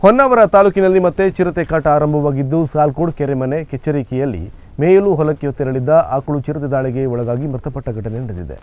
ಹೊನ್ನಾವರ ತಾಲೂಕಿನಲ್ಲಿ ಮತ್ತೆ ಚಿರತೆ ಕಾಟ ಆರಂಭವಾಗಿದ್ದು ಸಾಲ್ಕೋಡ್ ಕೆರೆಮನೆ ಕೆಚ್ಚರಿಕೆಯಲ್ಲಿ ಮೇಯಲು ಹೊಲಕ್ಕೆ ತೆರಳಿದ್ದ ಆಕಳು ಚಿರತೆ ದಾಳಿಗೆ ಒಳಗಾಗಿ ಮೃತಪಟ್ಟ ಘಟನೆ ನಡೆದಿದೆ.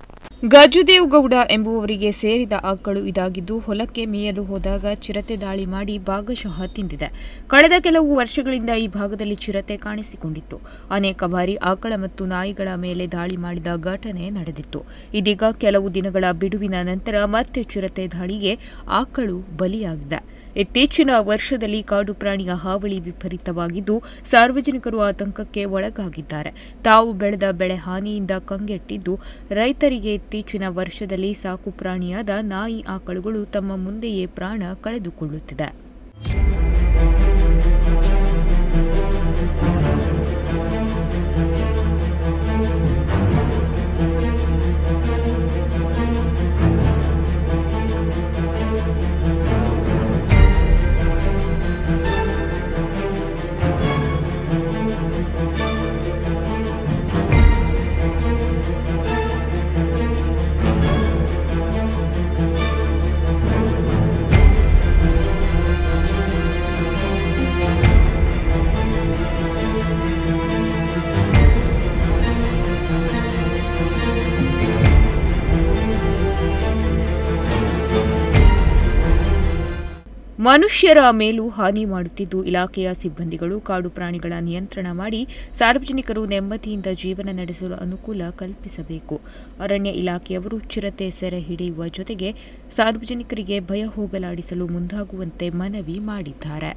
ಗಜುದೇವ್ ಗೌಡ ಎಂಬುವವರಿಗೆ ಸೇರಿದ ಆಕಳು ಇದಾಗಿದ್ದು ಹೊಲಕ್ಕೆ ಮೇಯಲು ಹೋದಾಗ ಚಿರತೆ ದಾಳಿ ಮಾಡಿ ಭಾಗಶಃ ತಿಂದಿದೆ. ಕಳೆದ ಕೆಲವು ವರ್ಷಗಳಿಂದ ಈ ಭಾಗದಲ್ಲಿ ಚಿರತೆ ಕಾಣಿಸಿಕೊಂಡಿತ್ತು. ಅನೇಕ ಬಾರಿ ಆಕಳ ಮತ್ತು ನಾಯಿಗಳ ಮೇಲೆ ದಾಳಿ ಮಾಡಿದ ಘಟನೆ ನಡೆದಿತ್ತು. ಇದೀಗ ಕೆಲವು ದಿನಗಳ ಬಿಡುವಿನ ನಂತರ ಮತ್ತೆ ಚಿರತೆ ದಾಳಿಗೆ ಆಕಳು ಬಲಿಯಾಗಿದೆ. ಇತ್ತೀಚಿನ ವರ್ಷದಲ್ಲಿ ಕಾಡು ಪ್ರಾಣಿಯ ಹಾವಳಿ ವಿಪರೀತವಾಗಿದ್ದು ಸಾರ್ವಜನಿಕರು ಆತಂಕಕ್ಕೆ ಒಳಗಾಗಿದ್ದಾರೆ. ತಾವು ಬೆಳೆದ ಬೆಳೆ ಹಾನಿಯಿಂದ ಕಂಗೆಟ್ಟಿದ್ದು ರೈತರಿಗೆ ಇತ್ತೀಚಿನ ವರ್ಷದಲ್ಲಿ ಸಾಕು ಪ್ರಾಣಿಯಾದ ನಾಯಿ ಆಕಳುಗಳು ತಮ್ಮ ಮುಂದೆಯೇ ಪ್ರಾಣ ಕಳೆದುಕೊಳ್ಳುತ್ತಿದೆ. ಮನುಷ್ಯರ ಮೇಲೂ ಹಾನಿ ಮಾಡುತ್ತಿದ್ದು ಇಲಾಖೆಯ ಸಿಬ್ಬಂದಿಗಳು ಕಾಡು ಪ್ರಾಣಿಗಳ ನಿಯಂತ್ರಣ ಮಾಡಿ ಸಾರ್ವಜನಿಕರು ನೆಮ್ಮದಿಯಿಂದ ಜೀವನ ನಡೆಸಲು ಅನುಕೂಲ ಕಲ್ಪಿಸಬೇಕು. ಅರಣ್ಯ ಇಲಾಖೆಯವರು ಚಿರತೆ ಸೆರೆ ಹಿಡಿಯುವ ಜೊತೆಗೆ ಸಾರ್ವಜನಿಕರಿಗೆ ಭಯ ಹೋಗಲಾಡಿಸಲು ಮುಂದಾಗುವಂತೆ ಮನವಿ ಮಾಡಿದ್ದಾರೆ.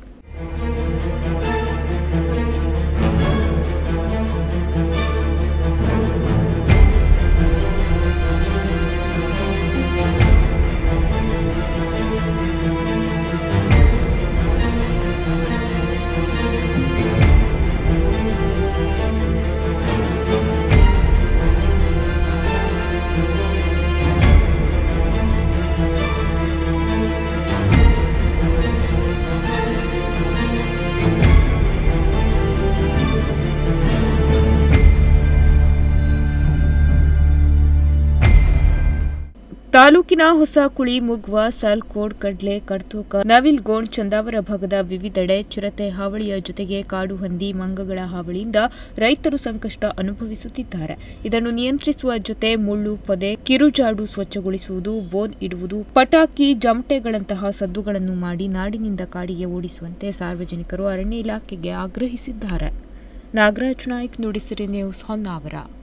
ತಾಲೂಕಿನ ಹೊಸಕುಳಿ, ಮುಗ್ವಾ, ಸಾಲ್ಕೋಡ್, ಕಡ್ಲೆ, ಕಡ್ತೋಕ, ನವಿಲ್ಗೋಣ್, ಚಂದಾವರ ಭಾಗದ ವಿವಿಧೆಡೆ ಚಿರತೆ ಹಾವಳಿಯ ಜೊತೆಗೆ ಕಾಡು ಹಂದಿ, ಮಂಗಗಳ ಹಾವಳಿಯಿಂದ ರೈತರು ಸಂಕಷ್ಟ ಅನುಭವಿಸುತ್ತಿದ್ದಾರೆ. ಇದನ್ನು ನಿಯಂತ್ರಿಸುವ ಜೊತೆ ಮುಳ್ಳು ಪೊದೆ, ಕಿರುಜಾಡು ಸ್ವಚ್ಛಗೊಳಿಸುವುದು, ಬೋನ್ ಇಡುವುದು, ಪಟಾಕಿ, ಜಮಟೆಗಳಂತಹ ಸದ್ದುಗಳನ್ನು ಮಾಡಿ ನಾಡಿನಿಂದ ಕಾಡಿಗೆ ಓಡಿಸುವಂತೆ ಸಾರ್ವಜನಿಕರು ಅರಣ್ಯ ಇಲಾಖೆಗೆ ಆಗ್ರಹಿಸಿದ್ದಾರೆ. ನಾಗರಾಜ್ ನಾಯ್ಕ್, ನುಡಿಸಿರಿ ನ್ಯೂಸ್, ಹೊನ್ನಾವರ.